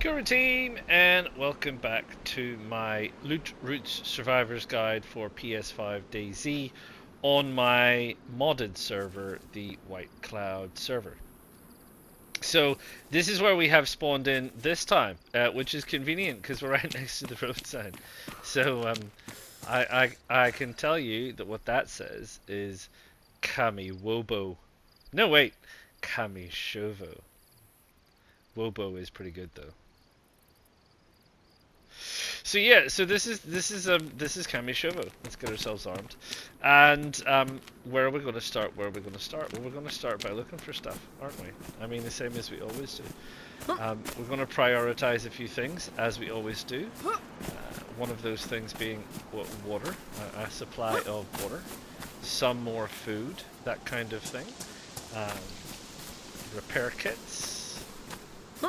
Kura team, and welcome back to my Loot Roots Survivor's Guide for PS5 DayZ on my modded server, the White Cloud server. So this is where we have spawned in this time, which is convenient because we're right next to the roadside. So I can tell you that what that says is Kamyshovo. No wait, Kamyshovo. Wobo is pretty good though. So yeah, so this is Kamyshovo. Let's get ourselves armed. And where are we going to start? Where are we going to start? Well, we're going to start by looking for stuff, aren't we? I mean, the same as we always do. We're going to prioritize a few things, as we always do. One of those things being water, a supply of water, some more food, that kind of thing. Repair kits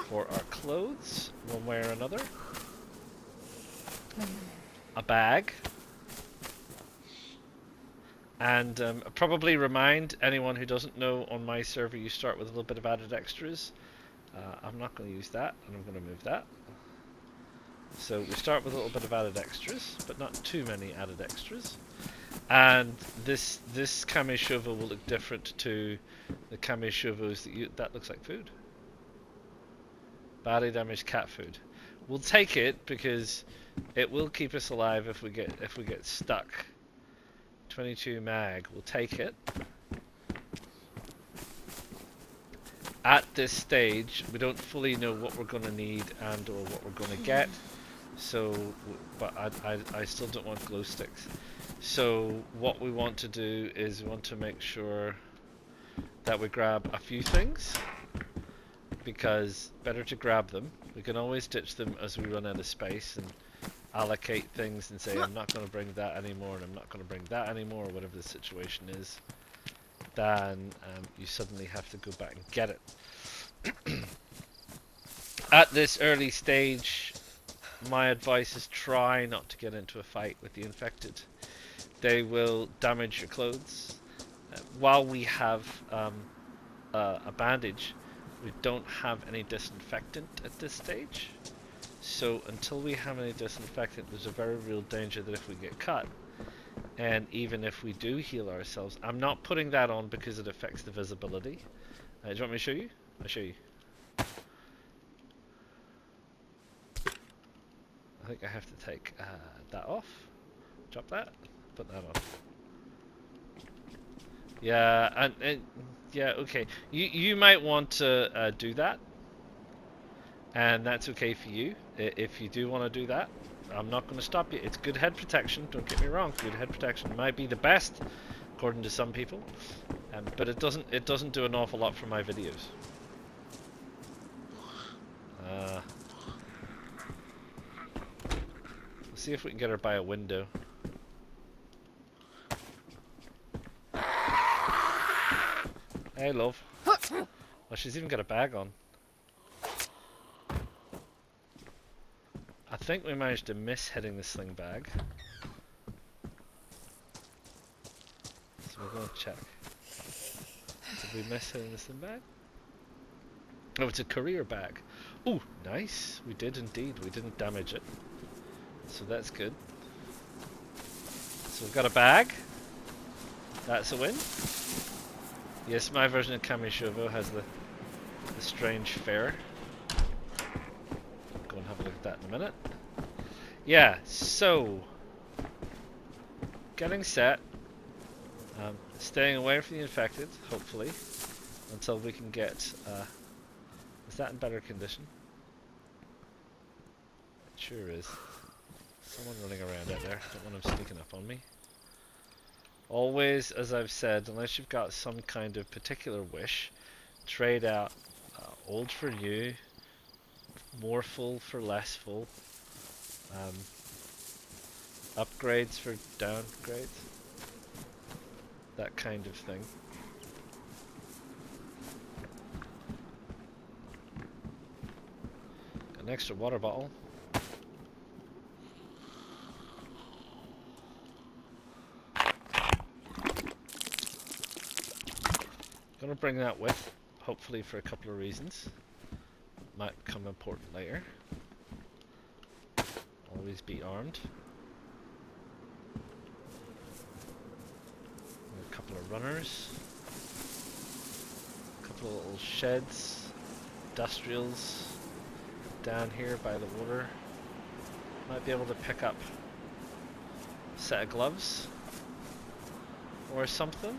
for our clothes, one way or another. A bag, and probably remind anyone who doesn't know, on my server you start with a little bit of added extras. I'm not going to use that, and I'm going to move that. So we start with a little bit of added extras, but not too many added extras. And this Kamyshovo will look different to the Kamyshovos that looks like food. Badly damaged cat food. We'll take it because it will keep us alive if we get stuck. 22 mag, we'll take it. At this stage, we don't fully know what we're going to need and or what we're going to get. So, but I still don't want glow sticks. So what we want to do is we want to make sure that we grab a few things, because better to grab them. We can always ditch them as we run out of space and allocate things and say I'm not going to bring that anymore and I'm not going to bring that anymore, or whatever the situation is. Then you suddenly have to go back and get it. At this early stage, my advice is try not to get into a fight with the infected. They will damage your clothes. While we have a bandage, we don't have any disinfectant at this stage. So until we have any disinfectant, there's a very real danger that if we get cut, and even if we do heal ourselves, I'm not putting that on because it affects the visibility. Do you want me to show you? I'll show you. I think I have to take that off. Drop that. Put that on. Yeah, and yeah, okay. You might want to do that, and that's okay for you. If you do want to do that, I'm not going to stop you. It's good head protection. Don't get me wrong. Good head protection might be the best, according to some people, but it doesn't do an awful lot for my videos. Let's see if we can get her by a window. Hey, love. Well, she's even got a bag on. I think we managed to miss hitting the sling bag. So we're going to check. Did we miss hitting the sling bag? Oh, it's a career bag. Oh, nice. We did indeed. We didn't damage it. So that's good. So we've got a bag. That's a win. Yes, my version of Kamyshovo has the strange fare. Go and have a look at that in a minute. Yeah, so getting set, staying away from the infected, hopefully, until we can get. Is that in better condition? It sure is. Someone running around out there. Don't want him sneaking up on me. Always, as I've said, unless you've got some kind of particular wish, trade out old for new, more full for less full, upgrades for downgrades, that kind of thing. Got an extra water bottle. Gonna bring that with, hopefully for a couple of reasons. might become important later. Always be armed. A couple of runners. A couple of little sheds. Industrials. Down here by the water. Might be able to pick up a set of gloves. Or something.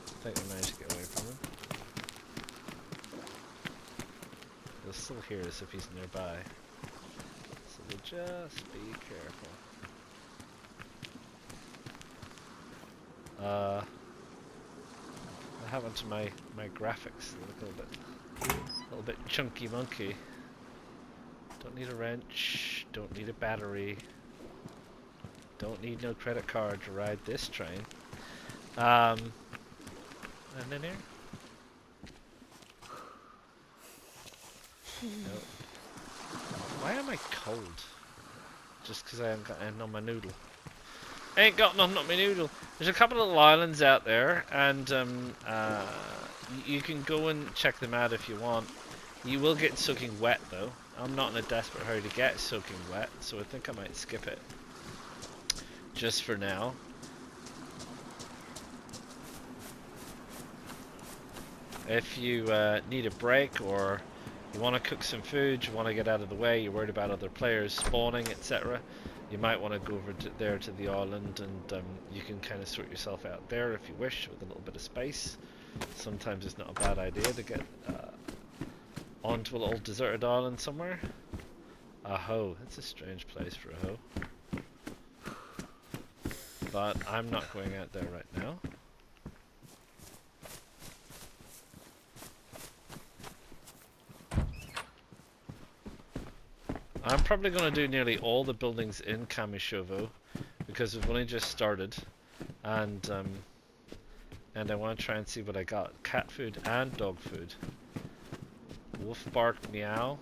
I think we managed to get away from him. He'll still hear us if he's nearby. So we'll just be careful. What happened to my graphics? They look a little bit chunky monkey. Don't need a wrench. Don't need a battery. Don't need no credit card to ride this train. And in here? No. Why am I cold? Just because I haven't got anything on my noodle. I ain't got nothing on my noodle. There's a couple of little islands out there, and you can go and check them out if you want. You will get soaking wet though. I'm not in a desperate hurry to get soaking wet, so I think I might skip it. Just for now. If you need a break, or you want to cook some food, you want to get out of the way, you're worried about other players spawning, etc., you might want to go over there to the island, and you can kind of sort yourself out there if you wish, with a little bit of space. Sometimes it's not a bad idea to get onto a little deserted island somewhere. A hoe. That's a strange place for a hoe. But I'm not going out there right now. I'm probably going to do nearly all the buildings in Kamyshovo because we've only just started, and I want to try and see what I got. Cat food and dog food. Wolf bark meow.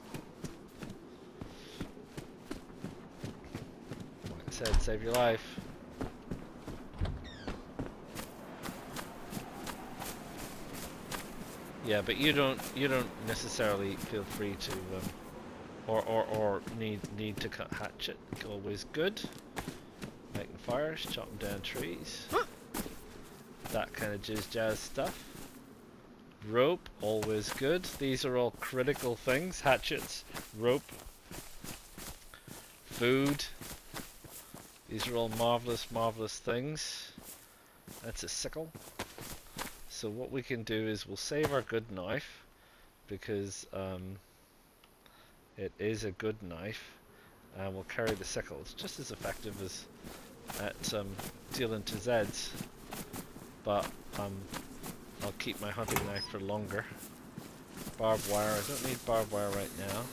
Like I said, save your life. Yeah, but you don't necessarily feel free to or need to cut hatchet. Always good. Making fires, chopping down trees. That kind of jazz stuff. Rope, always good. These are all critical things. Hatchets, rope, food. These are all marvelous things. That's a sickle. So what we can do is we'll save our good knife, because it is a good knife, and we'll carry the sickle. It's just as effective as at dealing to Zeds, but I'll keep my hunting knife for longer. Barbed wire, I don't need barbed wire right now.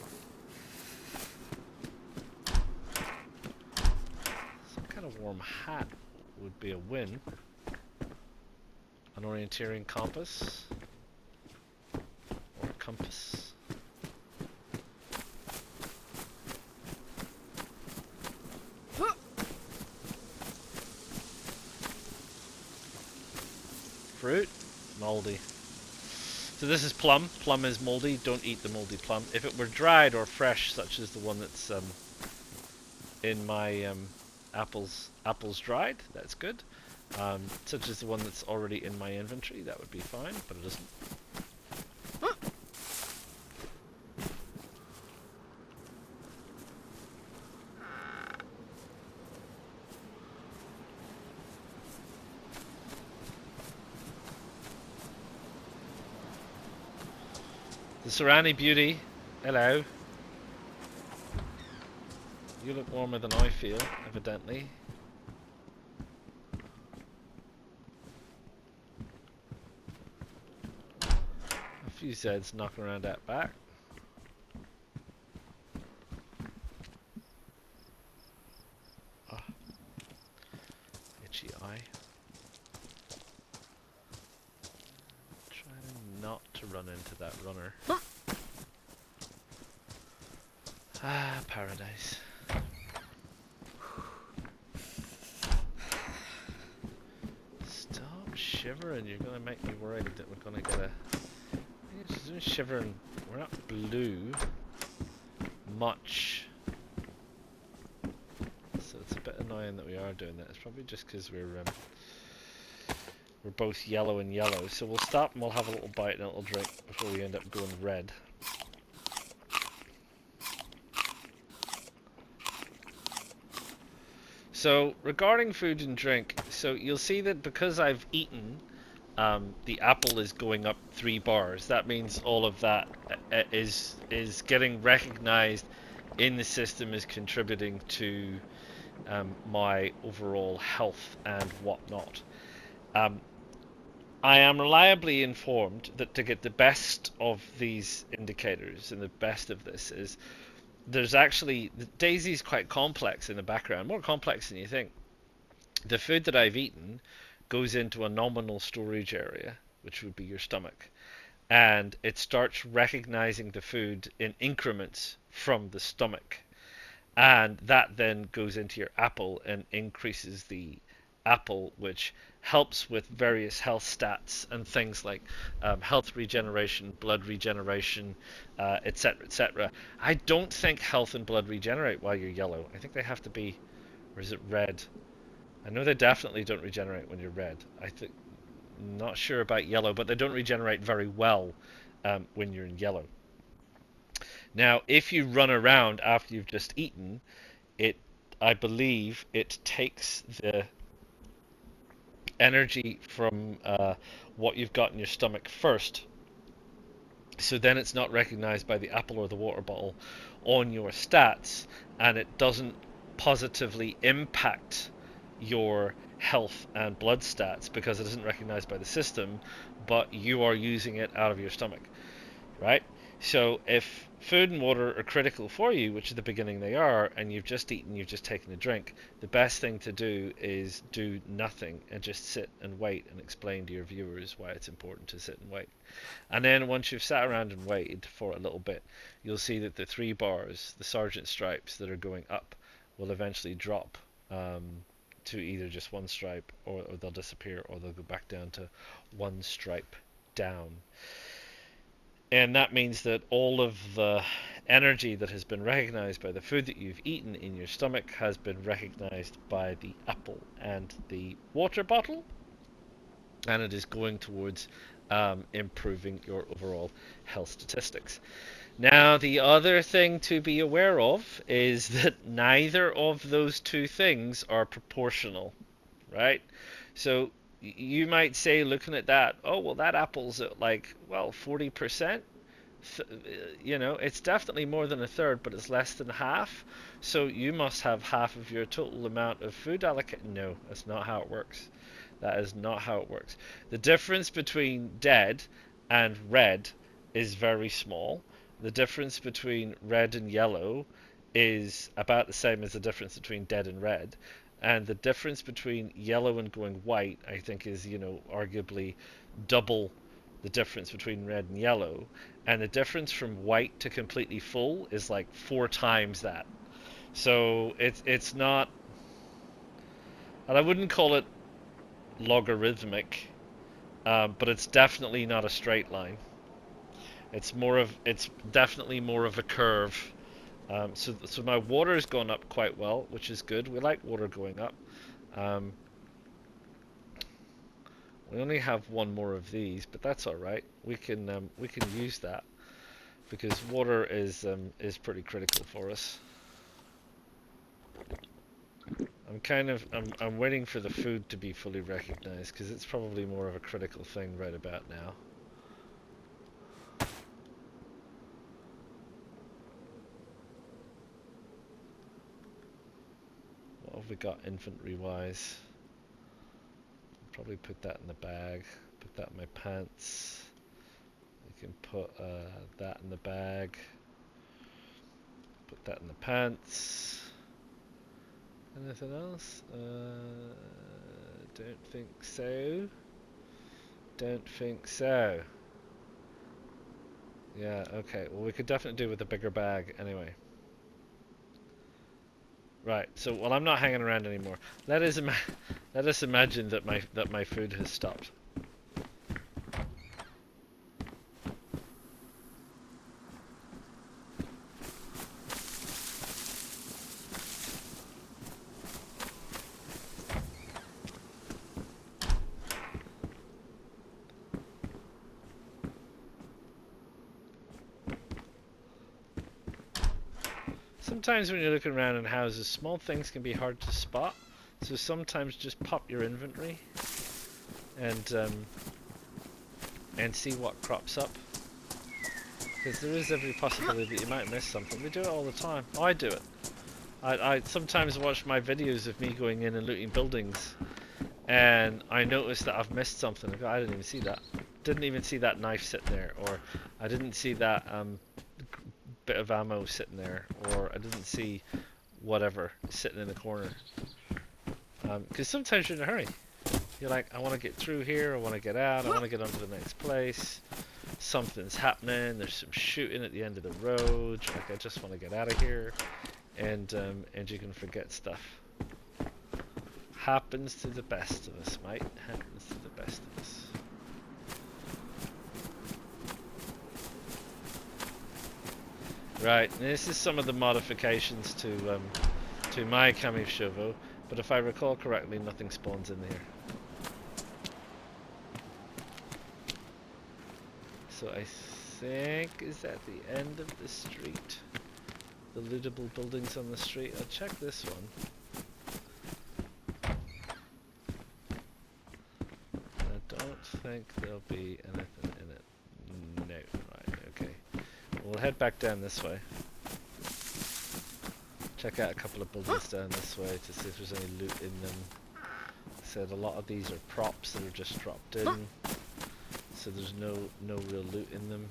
Some kind of warm hat would be a win. An orienteering compass. Or compass. Fruit, moldy. So this is plum. Plum is moldy. Don't eat the moldy plum. If it were dried or fresh, such as the one that's in my apples dried, that's good. Such as the one that's already in my inventory, that would be fine, but it isn't. The Serrani beauty, hello. You look warmer than I feel, evidently. A few Zeds knocking around that back. Ah. Itchy eye. Trying not to run into that runner. Ah, paradise. Stop shivering. You're gonna make me worried that we're gonna get a. She's doing shivering. We're not blue much, so it's a bit annoying that we are doing that. It's probably just because we're both yellow and yellow. So we'll stop and we'll have a little bite and a little drink before we end up going red. So regarding food and drink, so you'll see that because I've eaten, the apple is going up 3 bars. That means all of that is getting recognized in the system, is contributing to my overall health and whatnot. I am reliably informed that to get the best of these indicators and the best of this is there's actually DayZ is quite complex in the background, more complex than you think. The food that I've eaten goes into a nominal storage area, which would be your stomach, and it starts recognizing the food in increments from the stomach, and that then goes into your apple and increases the apple, which helps with various health stats and things like health regeneration, blood regeneration, etc., etc. I don't think health and blood regenerate while you're yellow. I think they have to be, or is it red? I know they definitely don't regenerate when you're red. I think, not sure about yellow, but they don't regenerate very well when you're in yellow. Now, if you run around after you've just eaten, I believe it takes the energy from what you've got in your stomach first. So then it's not recognized by the apple or the water bottle on your stats, and it doesn't positively impact your health and blood stats because it isn't recognized by the system, but you are using it out of your stomach, right? So if food and water are critical for you, which at the beginning they are, and you've just eaten, you've just taken a drink, the best thing to do is do nothing and just sit and wait and explain to your viewers why it's important to sit and wait. And then once you've sat around and waited for a little bit, you'll see that the 3 bars, the sergeant stripes that are going up, will eventually drop to either just 1 stripe, or they'll disappear, or they'll go back down to 1 stripe down. And that means that all of the energy that has been recognized by the food that you've eaten in your stomach has been recognized by the apple and the water bottle, and it is going towards improving your overall health statistics. Now, the other thing to be aware of is that neither of those two things are proportional, right? So you might say, looking at that, oh, well, that apple's at 40%. You know, it's definitely more than a third, but it's less than half. So you must have half of your total amount of food allocated. No, that's not how it works. That is not how it works. The difference between dead and red is very small. The difference between red and yellow is about the same as the difference between dead and red. And the difference between yellow and going white, I think, is, arguably double the difference between red and yellow. And the difference from white to completely full is like 4 times that. So it's not, and I wouldn't call it logarithmic, but it's definitely not a straight line. It's definitely more of a curve. So my water has gone up quite well, which is good. We like water going up. We only have 1 more of these, but that's all right. We can use that because water is pretty critical for us. I'm waiting for the food to be fully recognized because it's probably more of a critical thing right about now. What have we got inventory wise? Probably put that in the bag. Put that in my pants. I can put that in the bag. Put that in the pants. Anything else? Don't think so. Don't think so. Yeah, okay. Well, we could definitely do with a bigger bag anyway. Right. So, well, I'm not hanging around anymore. Let us imagine that my food has stopped. sometimes when you're looking around in houses, small things can be hard to spot. So sometimes just pop your inventory and see what crops up. Because there is every possibility that you might miss something. We do it all the time. Oh, I do it. I sometimes watch my videos of me going in and looting buildings, and I notice that I've missed something. I go, I didn't even see that. Didn't even see that knife sitting there, or I didn't see that bit of ammo sitting there, or I didn't see whatever sitting in the corner. Because sometimes you're in a hurry. You're like, I want to get through here, I want to get out, I want to get on to the next place. Something's happening, there's some shooting at the end of the road, like I just want to get out of here. And you can forget stuff. Happens to the best of us, mate. Happens to the best of us. Right, this is some of the modifications to my Kamyshovo, but if I recall correctly, nothing spawns in here. So I think is at the end of the street. The lootable buildings on the street. I'll check this one. I don't think there'll be anything in it. No. Right, okay. We'll head back down this way. Check out a couple of buildings down this way to see if there's any loot in them. Said a lot of these are props that are just dropped in. So there's no real loot in them.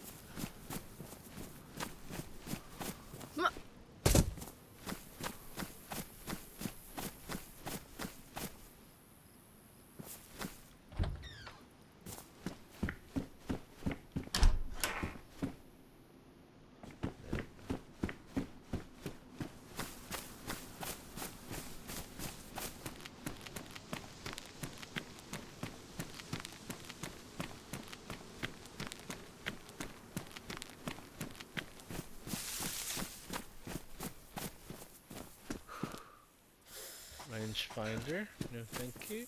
Rangefinder, no thank you.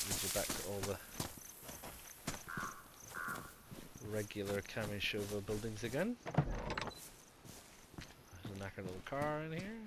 These are back to all the regular Kamyshovo buildings again. There's a knackered little car in here.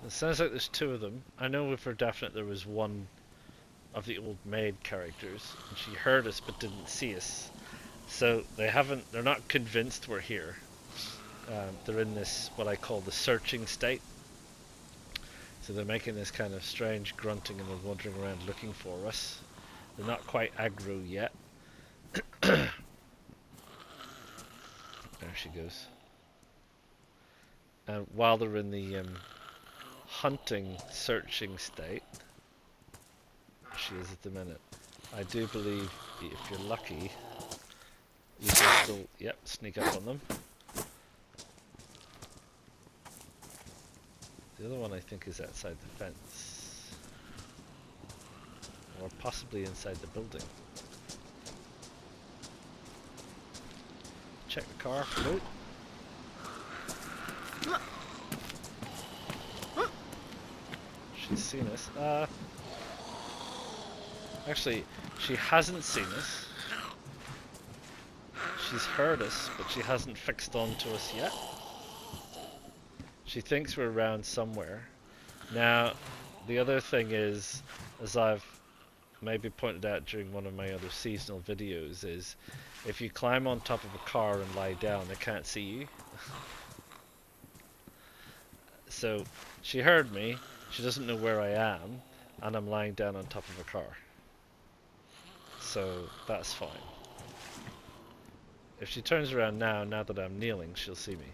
It sounds like there's two of them. I know for definite there was one of the old maid characters, and she heard us but didn't see us. So they're not convinced we're here. They're in this, what I call the searching state. So they're making this kind of strange grunting and they're wandering around looking for us. They're not quite aggro yet. There she goes. And while they're in the hunting, searching state, she is at the minute. I do believe if you're lucky, you can still, yep, sneak up on them. The other one I think is outside the fence. Or possibly inside the building. Check the car for loot. She's seen us. Actually, she hasn't seen us. She's heard us, but she hasn't fixed on to us yet. She thinks we're around somewhere. Now, the other thing is, as I've maybe pointed out during one of my other seasonal videos, is if you climb on top of a car and lie down, they can't see you. So, she heard me, she doesn't know where I am, and I'm lying down on top of a car. So, that's fine. If she turns around now that I'm kneeling, she'll see me.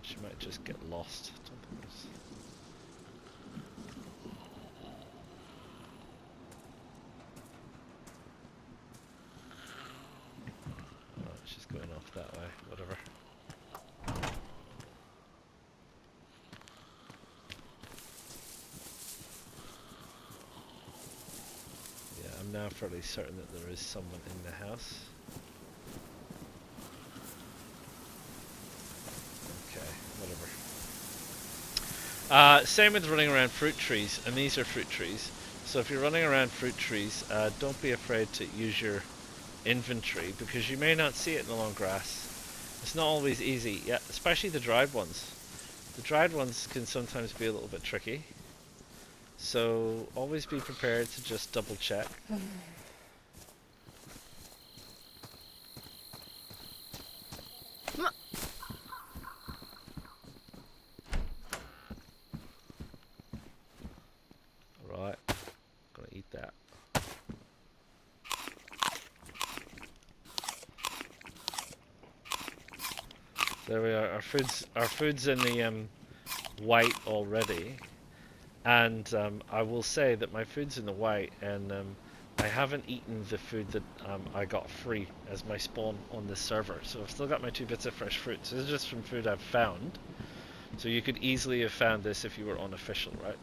She might just get lost. I'm now fairly certain that there is someone in the house. Okay, whatever. Same with running around fruit trees, and these are fruit trees. So if you're running around fruit trees, don't be afraid to use your inventory, because you may not see it in the long grass. It's not always easy, yeah, especially the dried ones. The dried ones can sometimes be a little bit tricky. So always be prepared to just double check. Alright, gonna eat that. There we are. Our food's in the white already, and I will say that my food's in the white, and I haven't eaten the food that I got free as my spawn on this server. So I've still got my 2 bits of fresh fruit. So this is just from food I've found. So you could easily have found this if you were unofficial, right?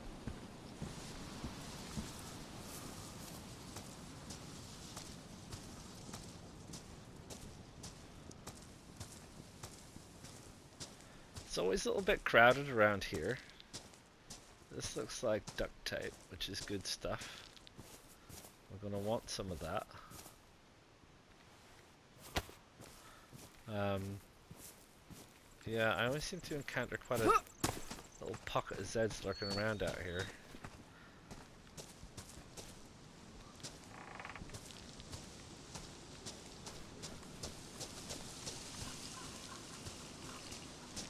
It's always a little bit crowded around here. This looks like duct tape, which is good stuff. We're going to want some of that. Yeah, I always seem to encounter quite a little pocket of Zeds lurking around out here.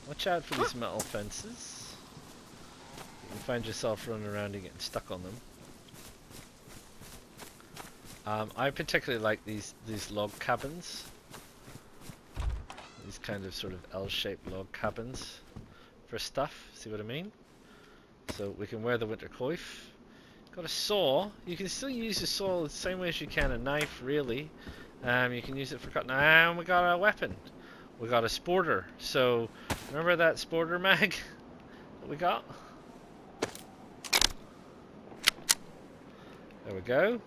Watch out for these metal fences. You can find yourself running around and getting stuck on them. I particularly like these log cabins. These kind of sort of L-shaped log cabins for stuff, see what I mean? So we can wear the winter coif. Got a saw. You can still use a saw the same way as you can a knife, really. You can use it for cutting. And we got a weapon. We got a sporter. So remember that sporter mag that we got? There we go.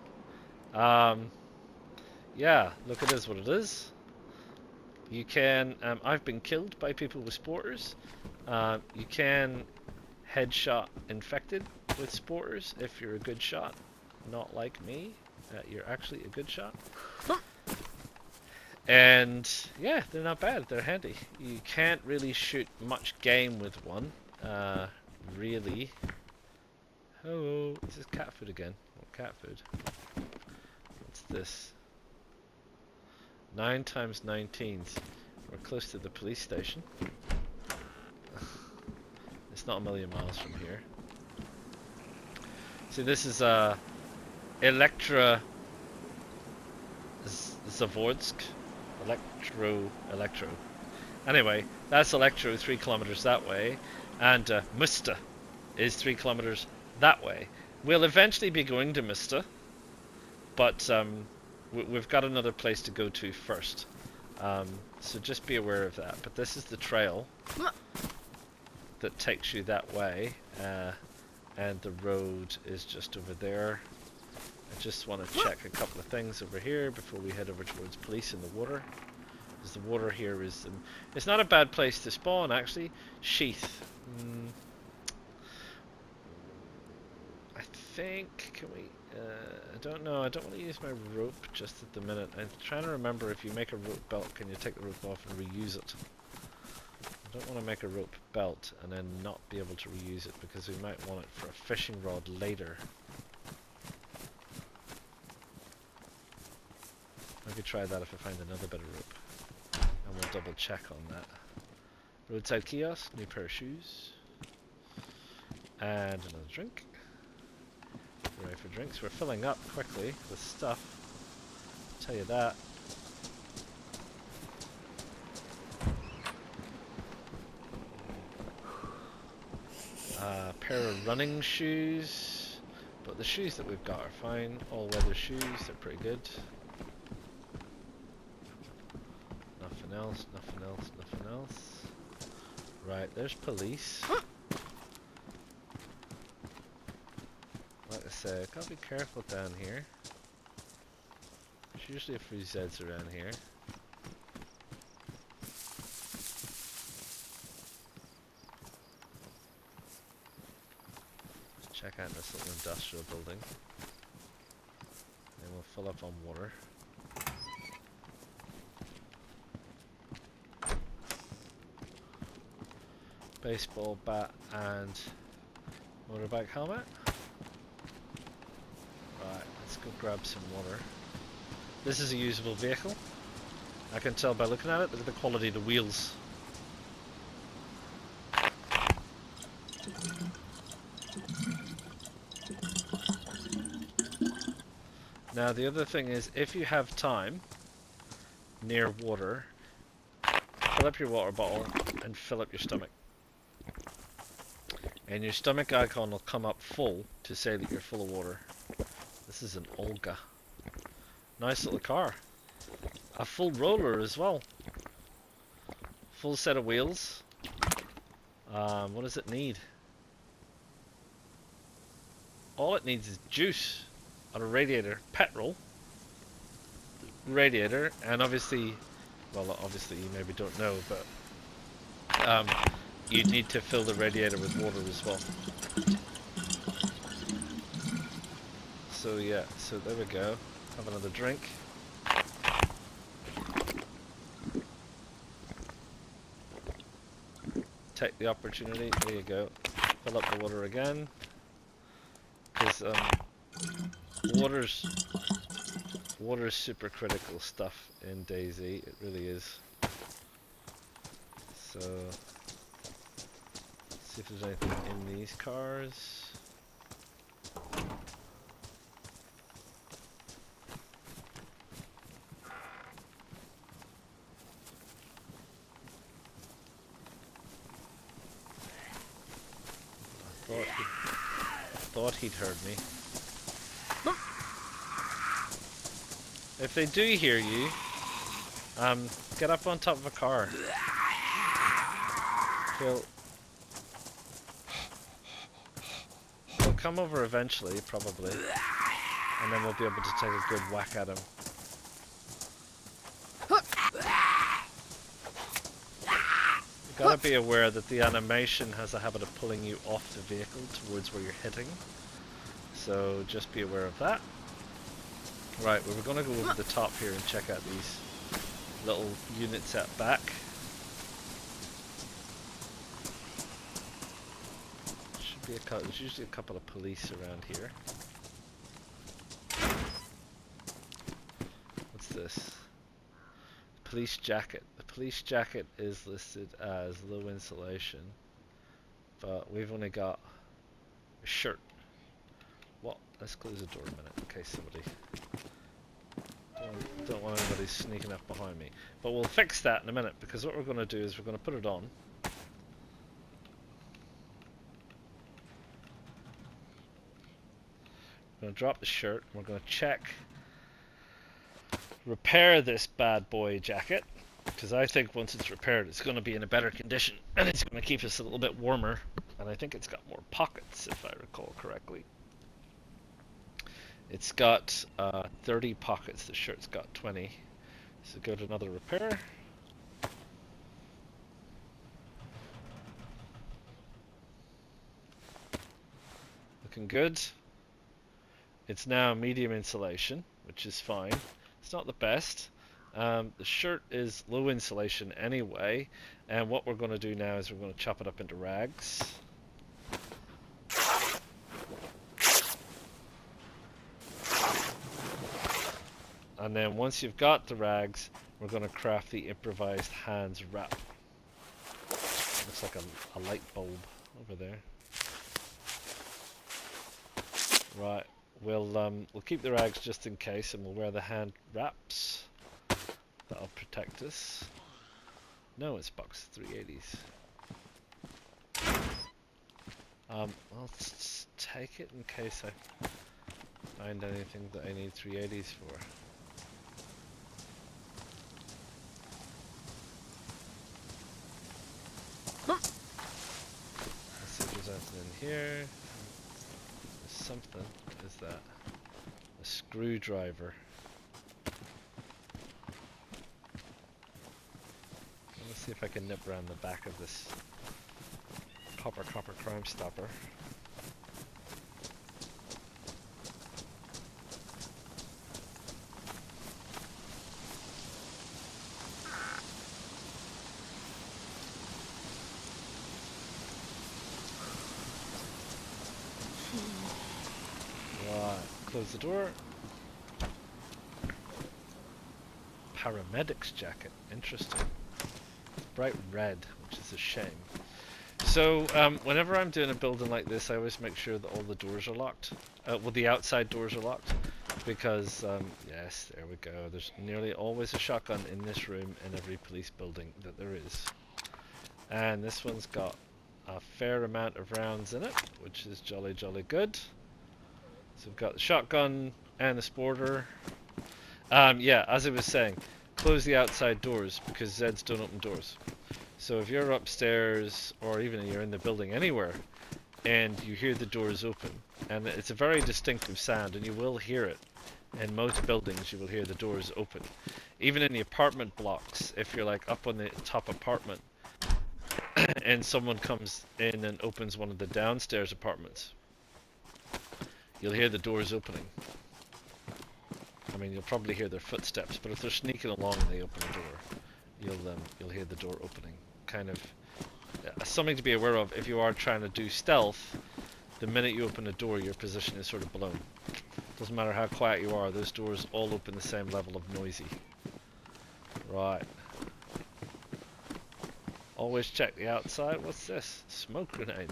Yeah, look, it is what it is. You can, I've been killed by people with sporters. You can headshot infected with sporters if you're a good shot. Not like me. You're actually a good shot. And yeah, they're not bad. They're handy. You can't really shoot much game with one. Really. Oh, this is cat food again. What cat food? What's this? 9 times 19s. We're close to the police station. It's not a million miles from here. See, this is Electra Zavodsk. Electro. Anyway, that's Electro 3 kilometers that way, and Musta is 3 kilometers that way. We'll eventually be going to Musta, but we've got another place to go to first. So just be aware of that. But this is the trail that takes you that way, and the road is just over there. I just want to check a couple of things over here before we head over towards police in the water. Because the water here is... it's not a bad place to spawn, actually. Sheath. I think... Can we... I don't know. I don't want to use my rope just at the minute. I'm trying to remember, if you make a rope belt, can you take the rope off and reuse it? I don't want to make a rope belt and then not be able to reuse it, because we might want it for a fishing rod later. Maybe try that if I find another bit of rope. And we'll double check on that. Roadside kiosk, new pair of shoes. And another drink. We're ready for drinks. We're filling up quickly with stuff. I'll tell you that. Pair of running shoes. But the shoes that we've got are fine. All weather shoes, they're pretty good. Nothing else, nothing else, nothing else. Right, there's police. Like I said, gotta be careful down here. There's usually a few Zeds around here. Check out this little industrial building. And we'll fill up on water. Baseball bat and motorbike helmet. Right, let's go grab some water. This is a usable vehicle. I can tell by looking at it. Look at the quality of the wheels. Now the other thing is, if you have time near water, fill up your water bottle and fill up your stomach. And your stomach icon will come up full to say that you're full of water. This is an Olga. Nice little car. A full roller as well. Full set of wheels. What does it need? All it needs is juice on a radiator, petrol, radiator, and obviously, well, obviously you maybe don't know, but you need to fill the radiator with water as well. So yeah, so there we go. Have another drink. Take the opportunity. There you go. Fill up the water again. Because water's super critical stuff in DayZ. It really is. So let's see if there's anything in these cars. Thought he'd heard me. If they do hear you, get up on top of a car. He'll come over eventually, probably, and then we'll be able to take a good whack at him. You've got to be aware that the animation has a habit of pulling you off the vehicle towards where you're hitting. So just be aware of that. Right, well, we're going to go over the top here and check out these little units at back. Should be there's usually a couple of police around here. What's this? Police jacket. The police jacket is listed as low insulation, but we've only got a shirt. What? Let's close the door a minute in case somebody... Don't want anybody sneaking up behind me. But we'll fix that in a minute, because what we're going to do is we're going to put it on. We're going to drop the shirt. We're going to check, repair this bad boy jacket, because I think once it's repaired it's going to be in a better condition and it's going to keep us a little bit warmer, and I think it's got more pockets if I recall correctly. It's got 30 pockets, the shirt's got 20. So go to another repair. Looking good. It's now medium insulation, which is fine. It's not the best. The shirt is low insulation anyway, and what we're going to do now is we're going to chop it up into rags. And then once you've got the rags, we're going to craft the improvised hands wrap. Looks like a light bulb over there. Right, we'll keep the rags just in case, and we'll wear the hand wraps. That'll protect us. No, it's box 380s. I'll take it in case I find anything that I need 380s for. Let's see if there's anything in here. There's something. What is that? A screwdriver. See if I can nip around the back of this copper crime stopper. Right, close the door. Paramedic's jacket, interesting. Bright red, which is a shame. So, whenever I'm doing a building like this, I always make sure that all the doors are locked. Well, the outside doors are locked. Because, yes, there we go. There's nearly always a shotgun in this room in every police building that there is. And this one's got a fair amount of rounds in it, which is jolly good. So we've got the shotgun and the sporter. Yeah, as I was saying, close the outside doors because Zeds don't open doors. So if you're upstairs or even you're in the building anywhere and you hear the doors open, and it's a very distinctive sound and you will hear it in most buildings, you will hear the doors open. Even in the apartment blocks, if you're like up on the top apartment and someone comes in and opens one of the downstairs apartments, you'll hear the doors opening. I mean, you'll probably hear their footsteps, but if they're sneaking along and they open the door, you'll hear the door opening. Kind of something to be aware of if you are trying to do stealth. The minute you open a door, your position is sort of blown. Doesn't matter how quiet you are; those doors all open the same level of noisy. Right. Always check the outside. What's this? Smoke grenade.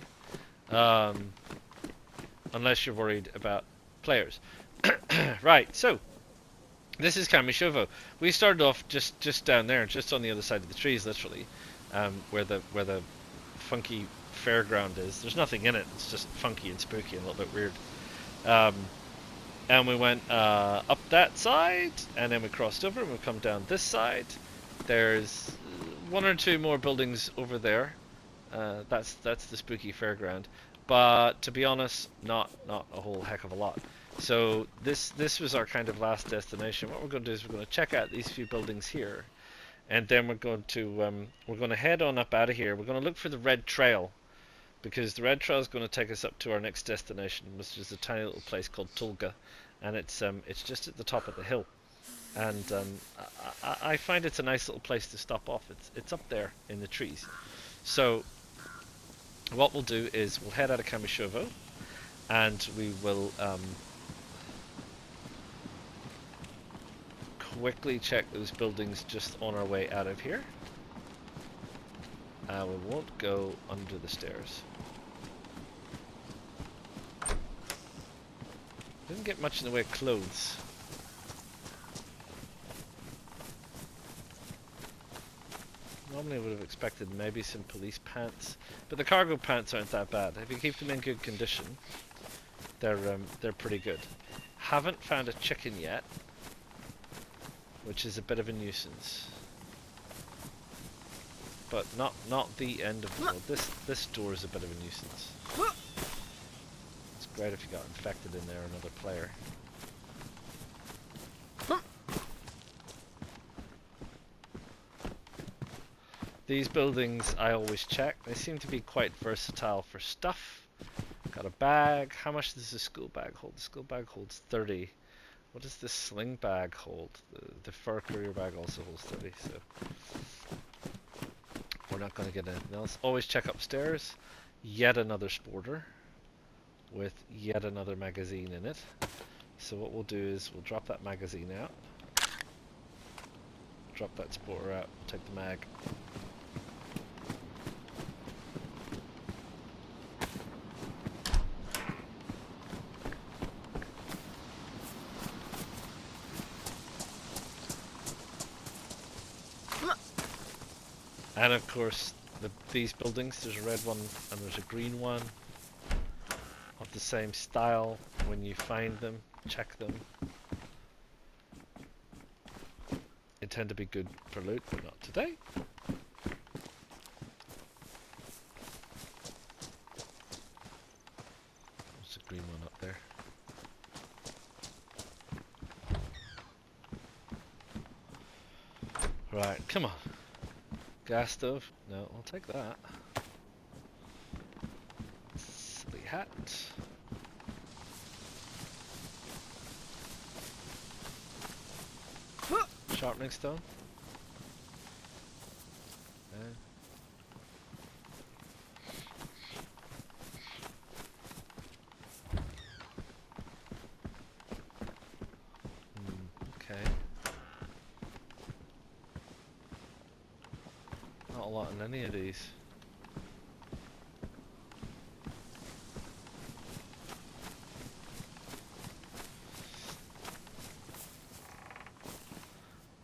Unless you're worried about players. Right. So. This is Kamyshovo. We started off just down there, just on the other side of the trees, literally, where the funky fairground is. There's nothing in it. It's just funky and spooky and a little bit weird. And we went up that side, and then we crossed over, and we come down this side. There's one or two more buildings over there. That's the spooky fairground. But to be honest, not a whole heck of a lot. So this was our kind of last destination. What we're going to do is we're going to check out these few buildings here, and then we're going to head on up out of here. We're going to look for the red trail, because the red trail is going to take us up to our next destination, which is a tiny little place called Tulga, and it's just at the top of the hill, and I find it's a nice little place to stop off. It's up there in the trees. So what we'll do is we'll head out of Kamyshovo, and we will quickly check those buildings just on our way out of here. We won't go under the stairs. Didn't get much in the way of clothes. Normally I would have expected maybe some police pants, but the cargo pants aren't that bad. If you keep them in good condition, they're pretty good. Haven't found a chicken yet, which is a bit of a nuisance. But not the end of the world. This door is a bit of a nuisance. It's great if you got infected in there, another player. These buildings I always check. They seem to be quite versatile for stuff. Got a bag. How much does the school bag hold? The school bag holds 30. What does the sling bag hold? The fur courier bag also holds 30, so we're not going to get anything else. Always check upstairs. Yet another sporter with yet another magazine in it. So what we'll do is we'll drop that magazine out. Drop that sporter out. We'll take the mag. And of course, these buildings, there's a red one and there's a green one of the same style. When you find them, check them. They tend to be good for loot, but not today. There's a green one up there. Right, come on. Gas stove? No, I'll take that. Silly hat. Sharpening stone. Okay. Not a lot in any of these.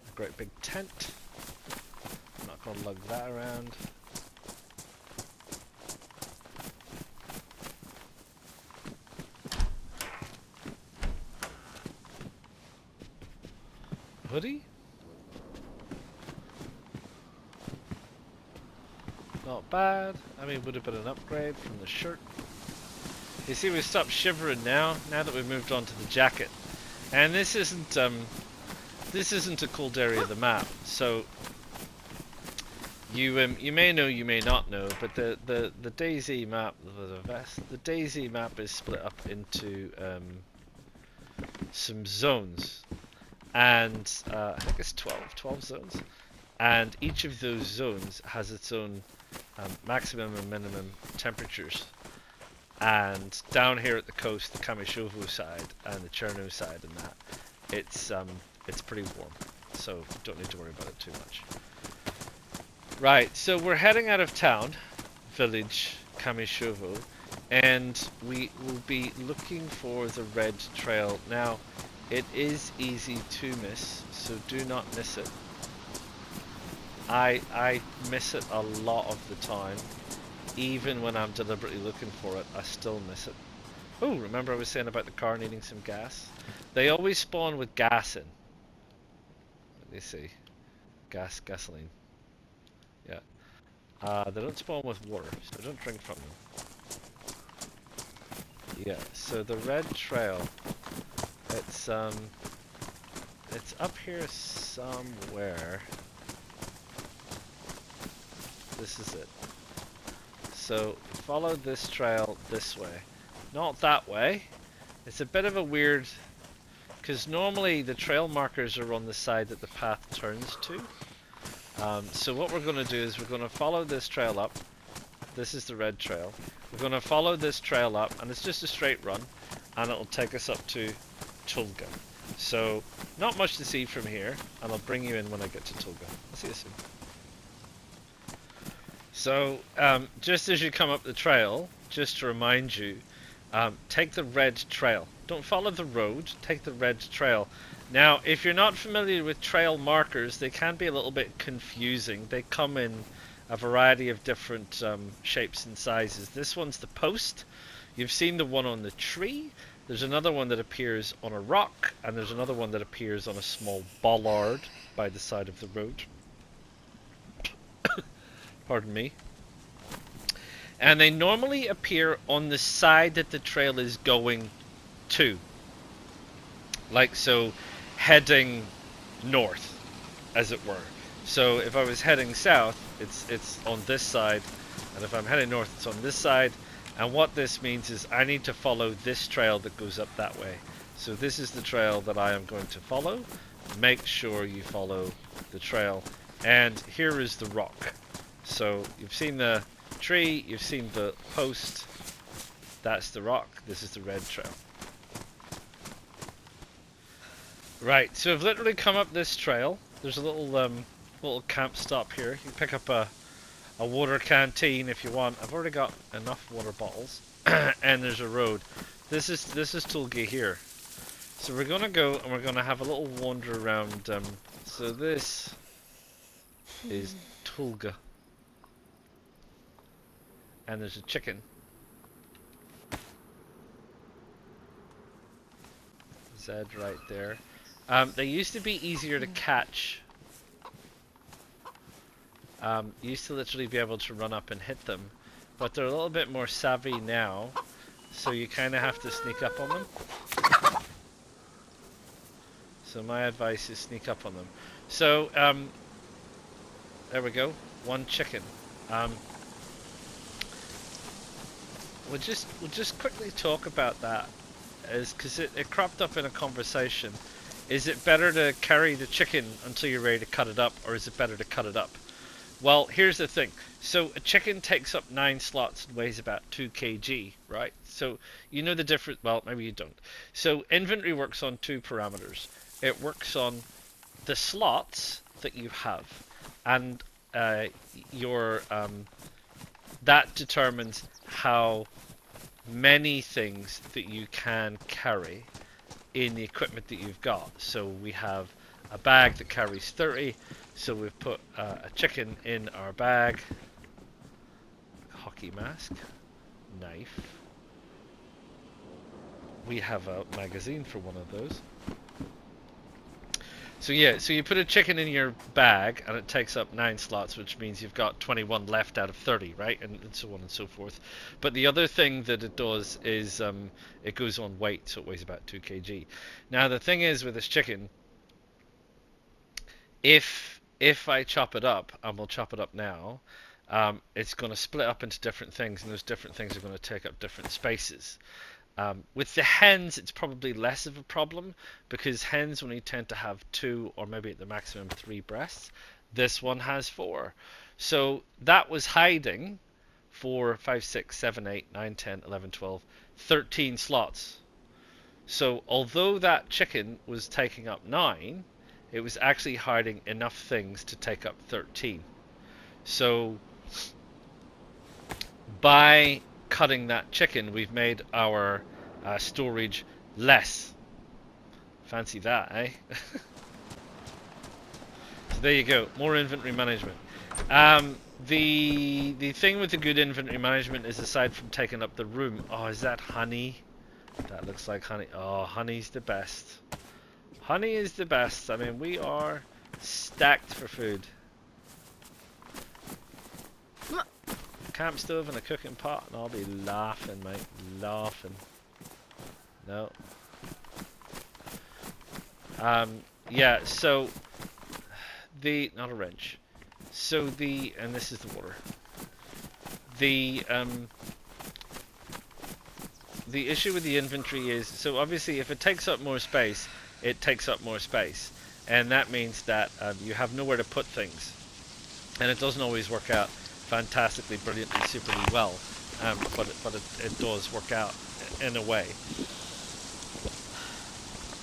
A great big tent. I'm not gonna lug that around. Hoodie? Not bad. I mean, would have been an upgrade from the shirt. You see, we stopped shivering now that we've moved on to the jacket. And this isn't a cold area of the map. So you may know, you may not know, but the DayZ map, the DayZ map is split up into some zones. And I think it's 12 zones, and each of those zones has its own maximum and minimum temperatures. And down here at the coast, the Kamyshovo side and the Cherno side, and that it's pretty warm, so you don't need to worry about it too much. Right, so we're heading out of town, village Kamyshovo, and we will be looking for the red trail. Now, it is easy to miss, so do not miss it. I miss it a lot of the time. Even when I'm deliberately looking for it, I still miss it. Oh, remember I was saying about the car needing some gas? They always spawn with gas in. Let me see. Gasoline. Yeah. They don't spawn with water, so don't drink from them. Yeah, so the red trail, it's up here somewhere. This is it. So follow this trail this way, not that way. It's a bit of a weird, because normally the trail markers are on the side that the path turns to. So what we're going to do is we're going to follow this trail up. This is the red trail. We're going to follow this trail up, and it's just a straight run, and it'll take us up to Tulga. So not much to see from here, and I'll bring you in when I get to Tulga. I'll see you soon. So just as you come up the trail, just to remind you, take the red trail. Don't follow the road, take the red trail. Now, if you're not familiar with trail markers, they can be a little bit confusing. They come in a variety of different shapes and sizes. This one's the post. You've seen the one on the tree. There's another one that appears on a rock, and there's another one that appears on a small bollard by the side of the road. Pardon me. And they normally appear on the side that the trail is going to. Like so, heading north, as it were. So if I was heading south, it's on this side, and if I'm heading north, it's on this side. And what this means is I need to follow this trail that goes up that way. So this is the trail that I am going to follow. Make sure you follow the trail. And here is the rock. So you've seen the tree, you've seen the post. That's the rock. This is the red trail. Right, so I've literally come up this trail. There's a little camp stop here. You can pick up a water canteen if you want. I've already got enough water bottles. And there's a road. This is Tulga here. So we're gonna go and we're gonna have a little wander around. So this is Tulga. And there's a chicken. Zed right there. They used to be easier to catch. Used to literally be able to run up and hit them, but they're a little bit more savvy now, so you kind of have to sneak up on them. So my advice is sneak up on them. So there we go. one chicken. We'll just quickly talk about that, is because it cropped up in a conversation. Is it better to carry the chicken until you're ready to cut it up, or is it better to cut it up? Well, here's the thing. So a chicken takes up 9 slots and weighs about 2 kg, right? So you know the difference. Well, maybe you don't. So inventory works on two parameters. It works on the slots that you have, and your that determines how many things that you can carry in the equipment that you've got. So we have a bag that carries 30, so we've put a chicken in our bag, hockey mask, knife, we have a magazine for one of those. So yeah, so you put a chicken in your bag and it takes up 9 slots, which means you've got 21 left out of 30, right? And so on and so forth. But the other thing that it does is it goes on weight, so it weighs about 2 kg. Now the thing is with this chicken, if I chop it up, and we'll chop it up now, it's going to split up into different things, and those different things are going to take up different spaces. With the hens, it's probably less of a problem because hens only tend to have 2 or maybe at the maximum 3 breasts. This one has 4. So that was hiding 4, 5, 6, 7, 8, 9, 10, 11, 12, 13 slots. So although that chicken was taking up 9, it was actually hiding enough things to take up 13. So by cutting that chicken, we've made our storage less. Fancy that, eh? So there you go, more inventory management. The thing with the good inventory management is, aside from taking up the room, oh, is that honey? That looks like honey. Oh, honey's the best. Honey is the best. I mean, we are stacked for food. Camp stove and a cooking pot, and I'll be laughing, mate, laughing. No. Yeah, so not a wrench. So and this is the water. The issue with the inventory is, so obviously if it takes up more space, it takes up more space, and that means that you have nowhere to put things, and it doesn't always work out fantastically, brilliantly, superly well, but it does work out in a way.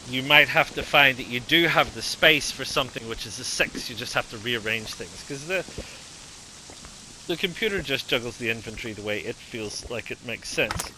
You might have to find that you do have the space for something which is a 6. You just have to rearrange things, because the computer just juggles the inventory the way it feels like it makes sense.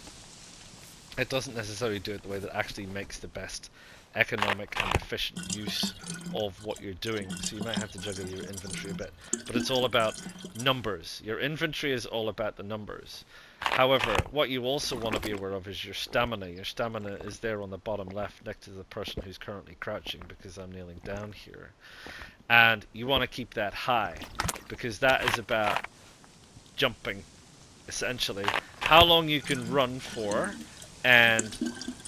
It doesn't necessarily do it the way that actually makes the best economic and efficient use of what you're doing. So you might have to juggle your inventory a bit, but it's all about numbers. Your inventory is all about the numbers. However, what you also want to be aware of is your stamina. Your stamina is there on the bottom left next to the person who's currently crouching, because I'm kneeling down here. And you want to keep that high, because that is about jumping, essentially. How long you can run for, and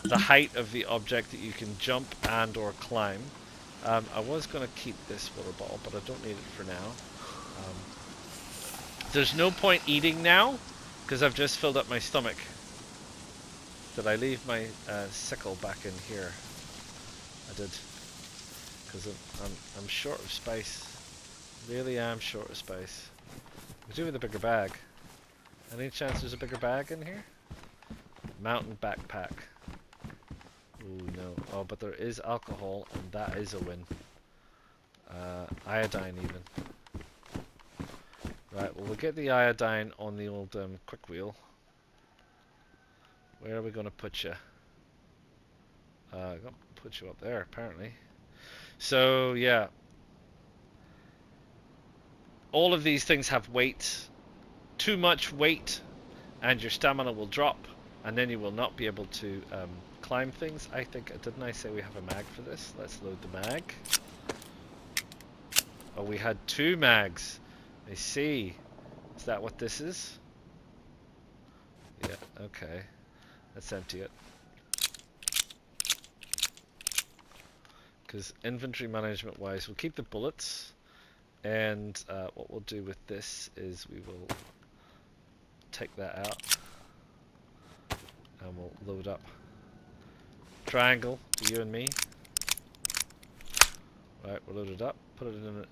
the height of the object that you can jump and or climb. I was going to keep this water bottle, but I don't need it for now. There's no point eating now, because I've just filled up my stomach. Did I leave my sickle back in here? I did, because I'm short of space. Really am short of space. I do with a bigger bag. Any chance there's a bigger bag in here? Mountain backpack. Ooh, no. Oh, but there is alcohol, and that is a win. Iodine, even. Right, well, we'll get the iodine on the old quick wheel. Where are we going to put you? I'm going to put you up there, apparently. So, yeah. All of these things have weight. Too much weight, and your stamina will drop, and then you will not be able to climb things. I think, didn't I say we have a mag for this? Let's load the mag. Oh, we had 2 mags. I see. Is that what this is? Yeah, okay. Let's empty it. Because inventory management wise, we'll keep the bullets. And what we'll do with this is we will take that out and we'll load up. Triangle to you and me. Right, we're loaded up. Put it we'll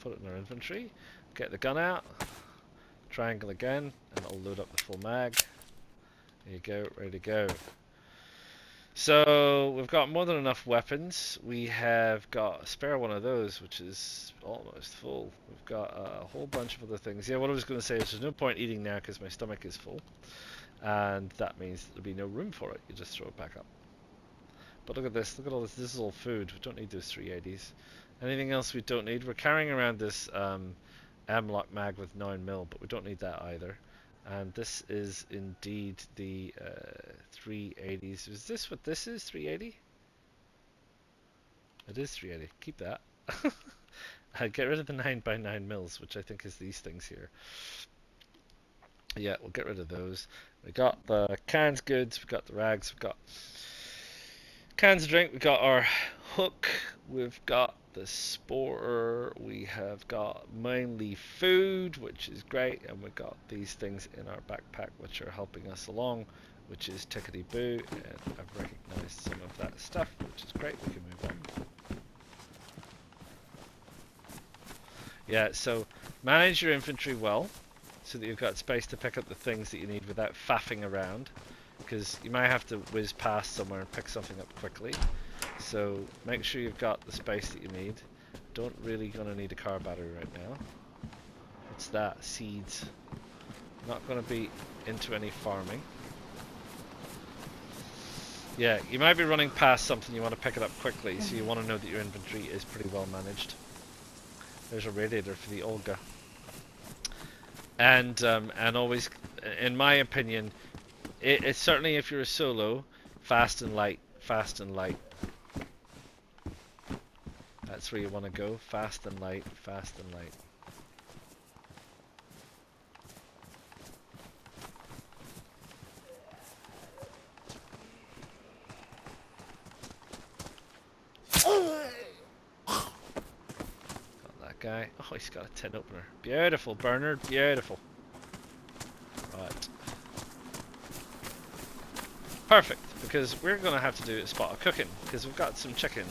put it in our inventory. Get the gun out. Triangle again, and it'll load up the full mag. There you go, ready to go. So we've got more than enough weapons. We have got a spare one of those, which is almost full. We've got a whole bunch of other things. Yeah, what I was going to say is there's no point eating now because my stomach is full, and that means there'll be no room for it. You just throw it back up. But look at this. Look at all this. This is all food. We don't need those 380s. Anything else we don't need? We're carrying around this M-Lock mag with 9mm, but we don't need that either. And this is indeed the 380s. Is this what this is? 380? It is 380. Keep that. Get rid of the 9x9mm, which I think is these things here. Yeah, we'll get rid of those. We got the canned goods. We got the rags. We got cans of drink. We got our hook. We've got the sporter. We have got mainly food, which is great, and we've got these things in our backpack which are helping us along, which is tickety boo, and I've recognized some of that stuff, which is great. We can move on. Yeah, so manage your inventory well so that you've got space to pick up the things that you need without faffing around, because you might have to whiz past somewhere and pick something up quickly. So make sure you've got the space that you need. Don't really gonna need a car battery right now. What's that? Seeds. Not gonna be into any farming. Yeah, you might be running past something, you want to pick it up quickly, so you want to know that your inventory is pretty well managed. There's a radiator for the Olga. And always, in my opinion, it's certainly if you're a solo, fast and light, fast and light. That's where you want to go. Fast and light, fast and light. Got that guy. Oh, he's got a tin opener. Beautiful, Bernard. Beautiful. Right. Perfect, because we're going to have to do a spot of cooking, because we've got some chicken.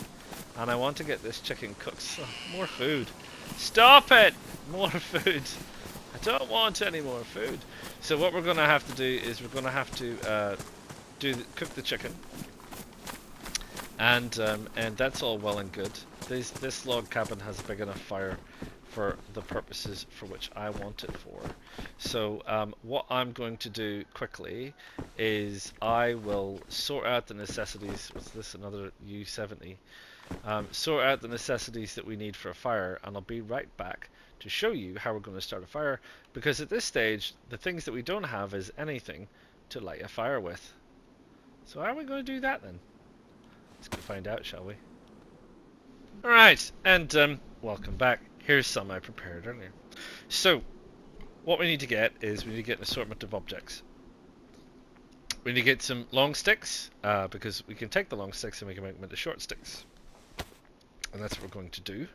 And I want to get this chicken cooked. Oh, more food. Stop it! More food. I don't want any more food. So what we're going to have to do is we're going to have to cook the chicken. And that's all well and good. This log cabin has a big enough fire for the purposes for which I want it for. So what I'm going to do quickly is I will sort out the necessities. What's this? Another U70. Sort out the necessities that we need for a fire, and I'll be right back to show you how we're going to start a fire, because at this stage the things that we don't have is anything to light a fire with. So how are we going to do that then? Let's go find out, shall we? Alright, and welcome back. Here's some I prepared earlier. So what we need to get is we need to get an assortment of objects. We need to get some long sticks, because we can take the long sticks and we can make them into short sticks. And that's what we're going to do,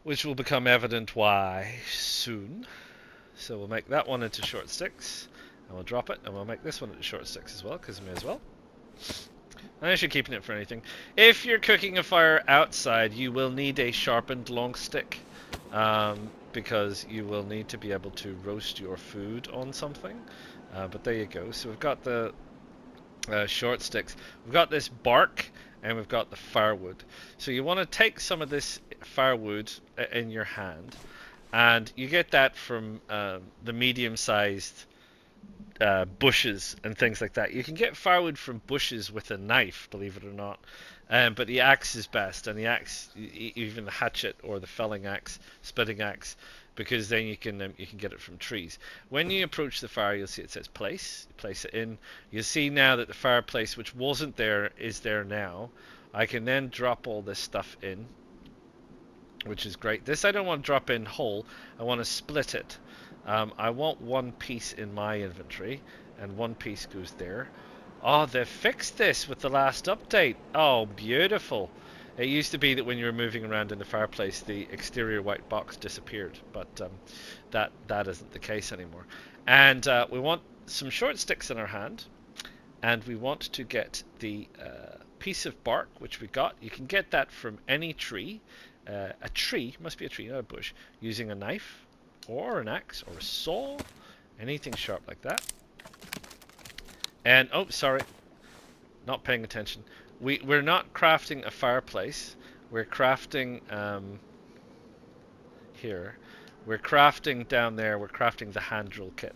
which will become evident why soon. So we'll make that one into short sticks, and we'll drop it, and we'll make this one into short sticks as well, because we may as well. Unless you're keeping it for anything. If you're cooking a fire outside, you will need a sharpened long stick, because you will need to be able to roast your food on something. But there you go. So we've got the short sticks. We've got this bark, and we've got the firewood. So you want to take some of this firewood in your hand, and you get that from the medium-sized bushes and things like that. You can get firewood from bushes with a knife, believe it or not, but the axe is best, and the axe, even the hatchet or the felling axe, splitting axe, because then you can get it from trees. When you approach the fire, you'll see it says place. You place it in. You'll see now that the fireplace, which wasn't there, is there now. I can then drop all this stuff in, which is great. This I don't want to drop in whole. I want to split it. I want one piece in my inventory, and one piece goes there. Oh, they've fixed this with the last update. Oh, beautiful. It used to be that when you were moving around in the fireplace, the exterior white box disappeared, but that isn't the case anymore. And we want some short sticks in our hand, and we want to get the piece of bark, which we got. You can get that from any tree. A tree, must be a tree, not a bush, using a knife, or an axe, or a saw, anything sharp like that. And, oh, sorry, not paying attention. We're not crafting a fireplace. We're crafting here. We're crafting down there. We're crafting the hand drill kit.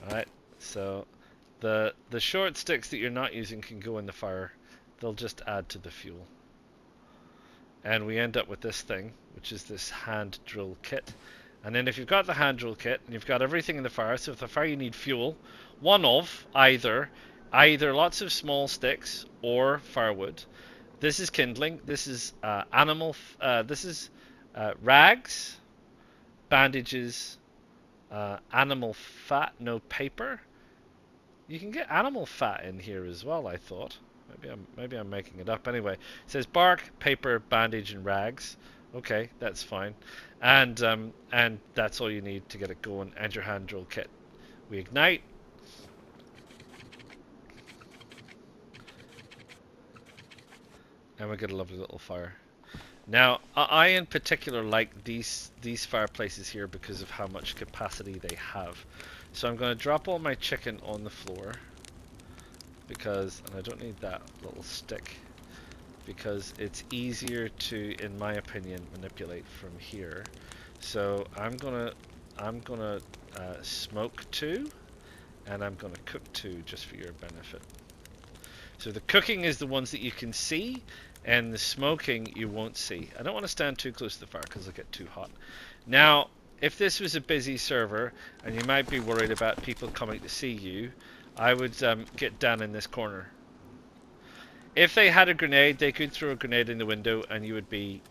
All right. So the short sticks that you're not using can go in the fire. They'll just add to the fuel. And we end up with this thing, which is this hand drill kit. And then if you've got the hand drill kit and you've got everything in the fire, so if the fire you need fuel, one of either lots of small sticks or firewood. This is kindling. This is rags, bandages, animal fat, no paper. You can get animal fat in here as well, I thought. Maybe I'm making it up. Anyway, it says bark, paper, bandage, and rags. Okay, that's fine. And that's all you need to get it going. And your hand drill kit. We ignite. And we get a lovely little fire. Now, I in particular like these fireplaces here because of how much capacity they have. So I'm going to drop all my chicken on the floor. And I don't need that little stick, because it's easier to, in my opinion, manipulate from here. So I'm gonna smoke 2, and I'm gonna cook 2 just for your benefit. So the cooking is the ones that you can see, and the smoking you won't see. I don't want to stand too close to the fire because it'll get too hot. Now, if this was a busy server and you might be worried about people coming to see you, I would get down in this corner. If they had a grenade, they could throw a grenade in the window, and you would be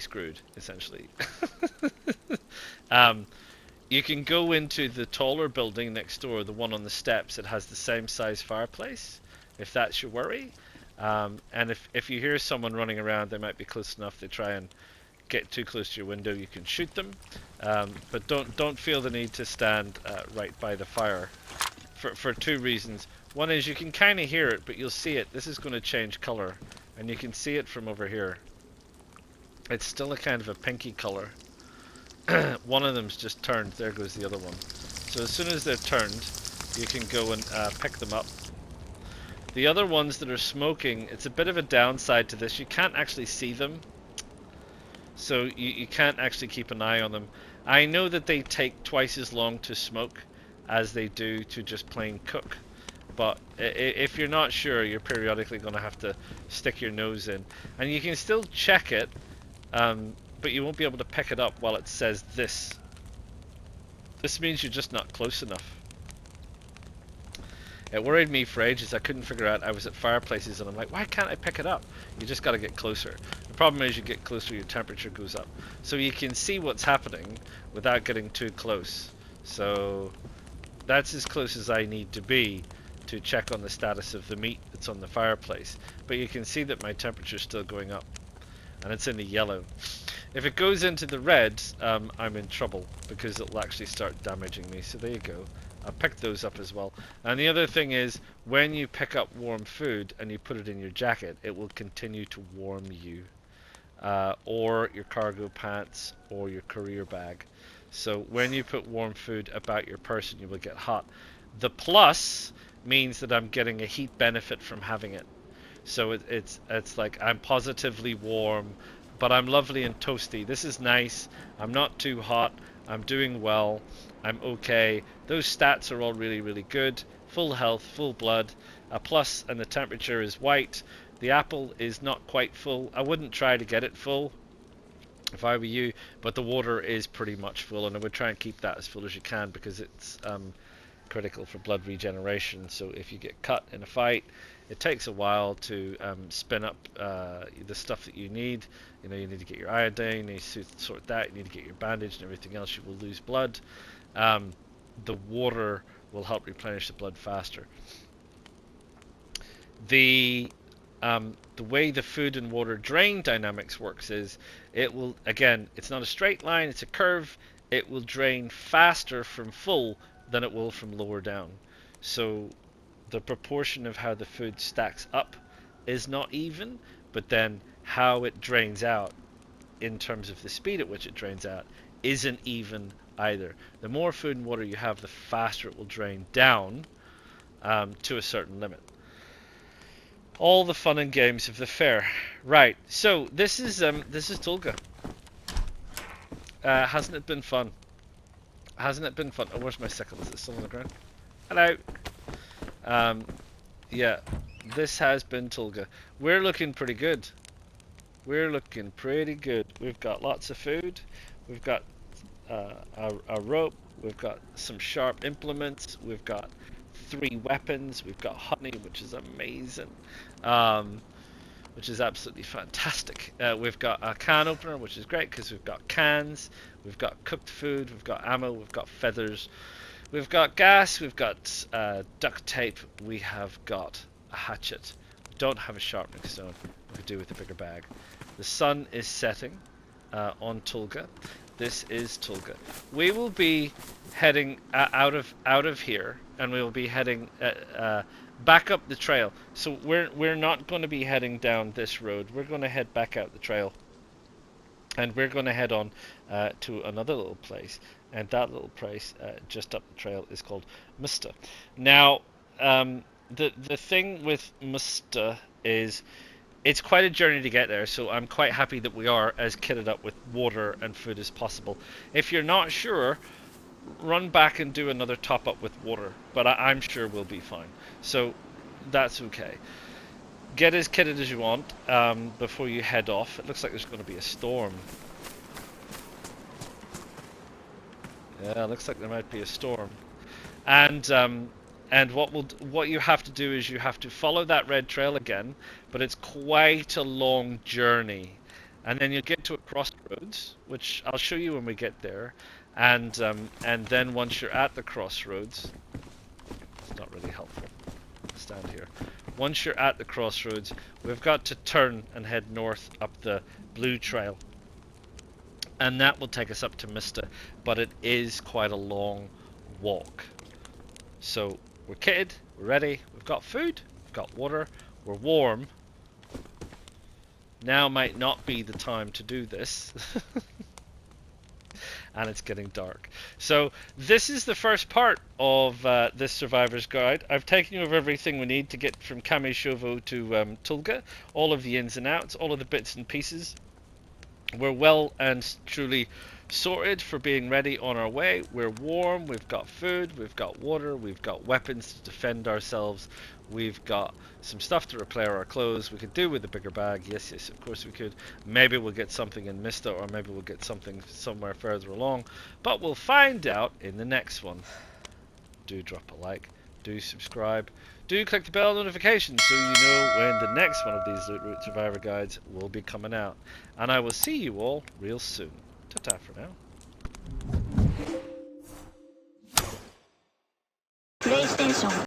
screwed, essentially. You can go into the taller building next door, the one on the steps. It has the same size fireplace, if that's your worry. And if you hear someone running around, they might be close enough. They try and get too close to your window, you can shoot them. But don't feel the need to stand right by the fire. For 2 reasons. One is you can kind of hear it, but you'll see it. This is going to change color, and you can see it from over here. It's still a kind of a pinky color. One of them's just turned. There goes the other one. So as soon as they're turned, you can go and pick them up. The other ones that are smoking, it's a bit of a downside to this. You can't actually see them, so you can't actually keep an eye on them. I know that they take twice as long to smoke as they do to just plain cook, but if you're not sure, you're periodically going to have to stick your nose in, and you can still check it, but you won't be able to pick it up while it says this. This means you're just not close enough. It worried me for ages. I couldn't figure out. I was at fireplaces and I'm like, why can't I pick it up? You just got to get closer. The problem is you get closer, your temperature goes up. So you can see what's happening without getting too close. So that's as close as I need to be to check on the status of the meat that's on the fireplace. But you can see that my temperature is still going up, and it's in the yellow. If it goes into the red, I'm in trouble because it'll actually start damaging me. So there you go. I picked those up as well. And the other thing is, when you pick up warm food and you put it in your jacket, it will continue to warm you, or your cargo pants, or your courier bag. So when you put warm food about your person, you will get hot. The plus means that I'm getting a heat benefit from having it. So it's like I'm positively warm, but I'm lovely and toasty. This is nice. I'm not too hot. I'm doing well. I'm okay. Those stats are all really, really good. Full health, full blood, a plus, and the temperature is white. The apple is not quite full. I wouldn't try to get it full if I were you, but the water is pretty much full, and I would try and keep that as full as you can because it's critical for blood regeneration. So if you get cut in a fight, it takes a while to spin up the stuff that you need. You know, you need to get your iodine, you need to sort that, you need to get your bandage and everything else. You will lose blood. The water will help replenish the blood faster. the way the food and water drain dynamics works is it will, again, it's not a straight line, it's a curve. It will drain faster from full than it will from lower down. So the proportion of how the food stacks up is not even, but then how it drains out in terms of the speed at which it drains out isn't even either. The more food and water you have, the faster it will drain down to a certain limit. All the fun and games of the fair. Right, so this is Tulga. Hasn't it been fun? Hasn't it been fun? Oh, where's my sickle? Is it still on the ground? Hello. Yeah, this has been Tulga. We're looking pretty good. We're looking pretty good. We've got lots of food. We've got a rope. We've got some sharp implements. We've got 3 weapons. We've got honey, which is amazing. Which is absolutely fantastic. We've got a can opener, which is great because we've got cans. We've got cooked food. We've got ammo. We've got feathers. We've got gas. We've got duct tape. We have got a hatchet. We don't have a sharpening stone. We could do with a bigger bag. The sun is setting on Tulga. This is Tulga. We will be heading out of here, and we will be heading back up the trail. So we're not going to be heading down this road. We're going to head back out the trail, and we're going to head on to another little place. And that little place just up the trail is called Musta. Now, the thing with Musta is it's quite a journey to get there, so I'm quite happy that we are as kitted up with water and food as possible. If you're not sure, run back and do another top up with water, but I'm sure we'll be fine. So that's okay. Get as kitted as you want before you head off. It looks like there's going to be a storm. Yeah, it looks like there might be a storm. And what you have to do is you have to follow that red trail again, but it's quite a long journey. And then you'll get to a crossroads, which I'll show you when we get there. And then once you're at the crossroads, it's not really helpful. Stand here. Once you're at the crossroads, we've got to turn and head north up the blue trail. And that will take us up to Mista, but it is quite a long walk. So we're kitted, we're ready, we've got food, we've got water, we're warm. Now might not be the time to do this. And it's getting dark. So this is the first part of this Survivor's Guide. I've taken you over everything we need to get from Kamyshovo to Tulga, all of the ins and outs, all of the bits and pieces. We're well and truly sorted for being ready on our way. We're warm, we've got food, we've got water, we've got weapons to defend ourselves, we've got some stuff to repair our clothes. We could do with a bigger bag. Yes, of course we could. Maybe we'll get something in Mista, or maybe we'll get something somewhere further along, but we'll find out in the next one. Do drop a like, do subscribe, do click the bell notification so you know when the next one of these Loot Route Survivor guides will be coming out. And I will see you all real soon. Ta-ta for now. PlayStation